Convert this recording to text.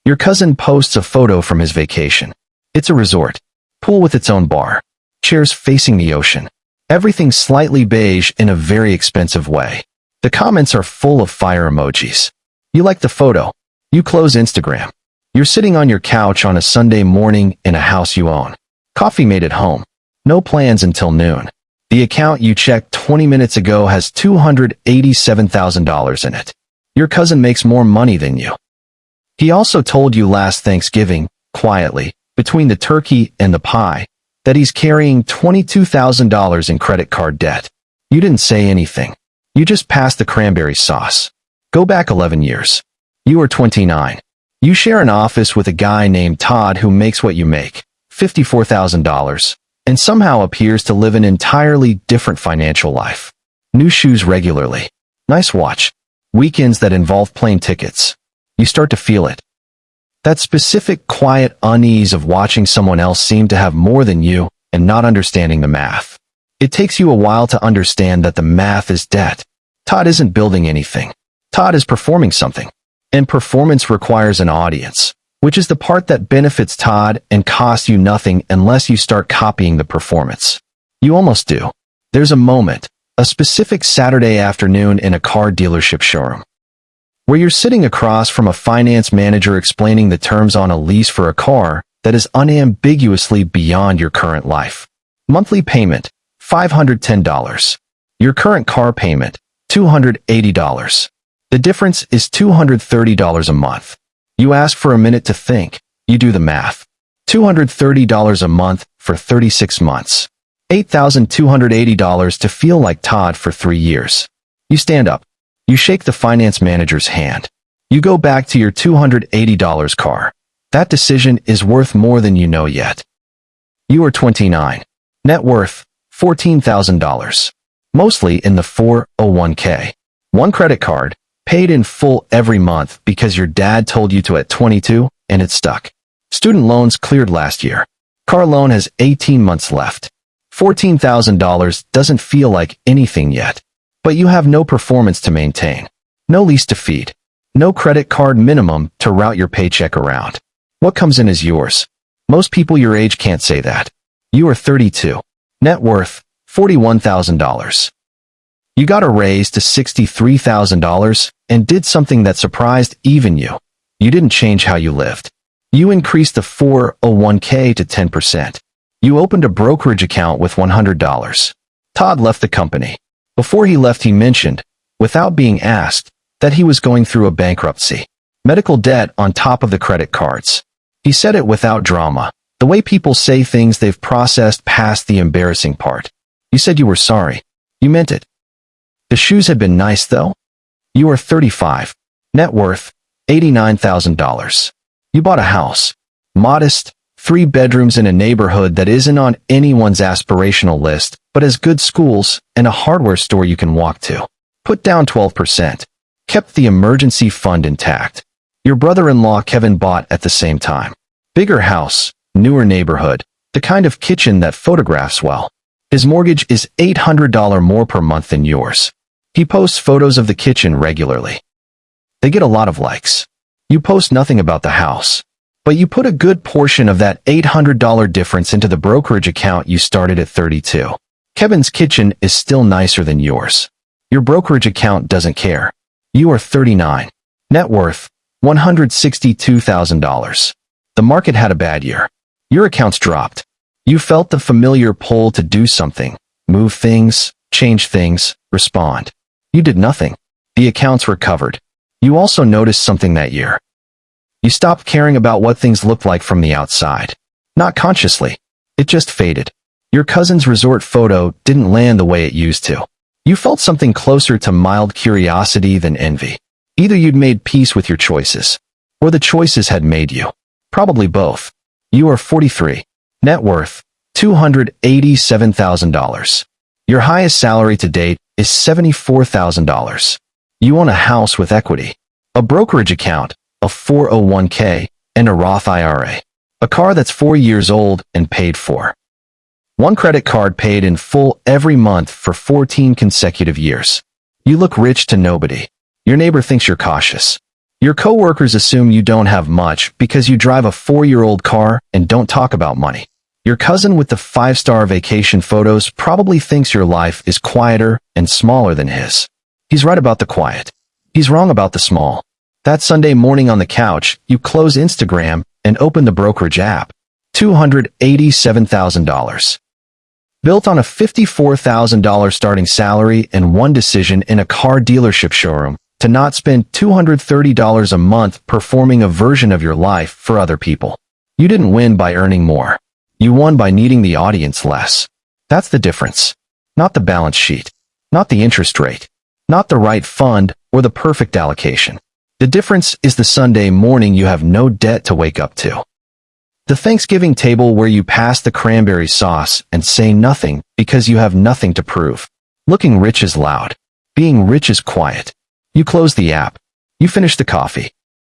Your cousin posts a photo from his vacation. It's a resort. Pool with its own bar. Chairs facing the ocean. Everything slightly beige in a very expensive way. The comments are full of fire emojis. You like the photo. You close Instagram. You're sitting on your couch on a Sunday morning in a house you own. Coffee made at home. No plans until noon. The account you checked 20 minutes ago has $287,000 in it. Your cousin makes more money than you. He also told you last Thanksgiving, quietly, between the turkey and the pie, that he's carrying $22,000 in credit card debt. You didn't say anything. You just passed the cranberry sauce. Go back 11 years. You are 29. You share an office with a guy named Todd who makes what you make, $54,000, and somehow appears to live an entirely different financial life. New shoes regularly. Nice watch. Weekends that involve plane tickets. You start to feel it. That specific quiet unease of watching someone else seem to have more than you and not understanding the math. It takes you a while to understand that the math is debt. Todd isn't building anything. Todd is performing something. And performance requires an audience, which is the part that benefits Todd and costs you nothing unless you start copying the performance. You almost do. There's a moment, a specific Saturday afternoon in a car dealership showroom, where you're sitting across from a finance manager explaining the terms on a lease for a car that is unambiguously beyond your current life. Monthly payment, $510. Your current car payment, $280. The difference is $230 a month. You ask for a minute to think. You do the math. $230 a month for 36 months. $8,280 to feel like Todd for 3 years. You stand up. You shake the finance manager's hand. You go back to your $280 car. That decision is worth more than you know yet. You are 29. Net worth, $14,000. Mostly in the 401k. One credit card, paid in full every month because your dad told you to at 22, and it stuck. Student loans cleared last year. Car loan has 18 months left. $14,000 doesn't feel like anything yet. But you have no performance to maintain. No lease to feed. No credit card minimum to route your paycheck around. What comes in is yours. Most people your age can't say that. You are 32. Net worth, $41,000. You got a raise to $63,000 and did something that surprised even you. You didn't change how you lived. You increased the 401k to 10%. You opened a brokerage account with $100. Todd left the company. Before he left, he mentioned, without being asked, that he was going through a bankruptcy. Medical debt on top of the credit cards. He said it without drama, the way people say things they've processed past the embarrassing part. You said you were sorry. You meant it. The shoes had been nice, though. You are 35. Net worth, $89,000. You bought a house. Modest, 3 bedrooms in a neighborhood that isn't on anyone's aspirational list, but has good schools and a hardware store you can walk to. Put down 12%. Kept the emergency fund intact. Your brother-in-law Kevin bought at the same time. Bigger house, newer neighborhood, the kind of kitchen that photographs well. His mortgage is $800 more per month than yours. He posts photos of the kitchen regularly. They get a lot of likes. You post nothing about the house. But you put a good portion of that $800 difference into the brokerage account you started at 32. Kevin's kitchen is still nicer than yours. Your brokerage account doesn't care. You are 39. Net worth, $162,000. The market had a bad year. Your accounts dropped. You felt the familiar pull to do something, move things, change things, respond. You did nothing. The accounts recovered. You also noticed something that year. You stopped caring about what things looked like from the outside. Not consciously. It just faded. Your cousin's resort photo didn't land the way it used to. You felt something closer to mild curiosity than envy. Either you'd made peace with your choices, or the choices had made you. Probably both. You are 43. Net worth, $287,000. Your highest salary to date is $74,000. You own a house with equity, a brokerage account, a 401k, and a Roth IRA. A car that's 4 years old and paid for. One credit card paid in full every month for 14 consecutive years. You look rich to nobody. Your neighbor thinks you're cautious. Your coworkers assume you don't have much because you drive a 4-year-old car and don't talk about money. Your cousin with the 5-star vacation photos probably thinks your life is quieter and smaller than his. He's right about the quiet. He's wrong about the small. That Sunday morning on the couch, you close Instagram and open the brokerage app. $287,000. Built on a $54,000 starting salary and one decision in a car dealership showroom, to not spend $230 a month performing a version of your life for other people. You didn't win by earning more. You won by needing the audience less. That's the difference. Not the balance sheet. Not the interest rate. Not the right fund or the perfect allocation. The difference is the Sunday morning you have no debt to wake up to. The Thanksgiving table where you pass the cranberry sauce and say nothing because you have nothing to prove. Looking rich is loud. Being rich is quiet. You close the app. You finish the coffee.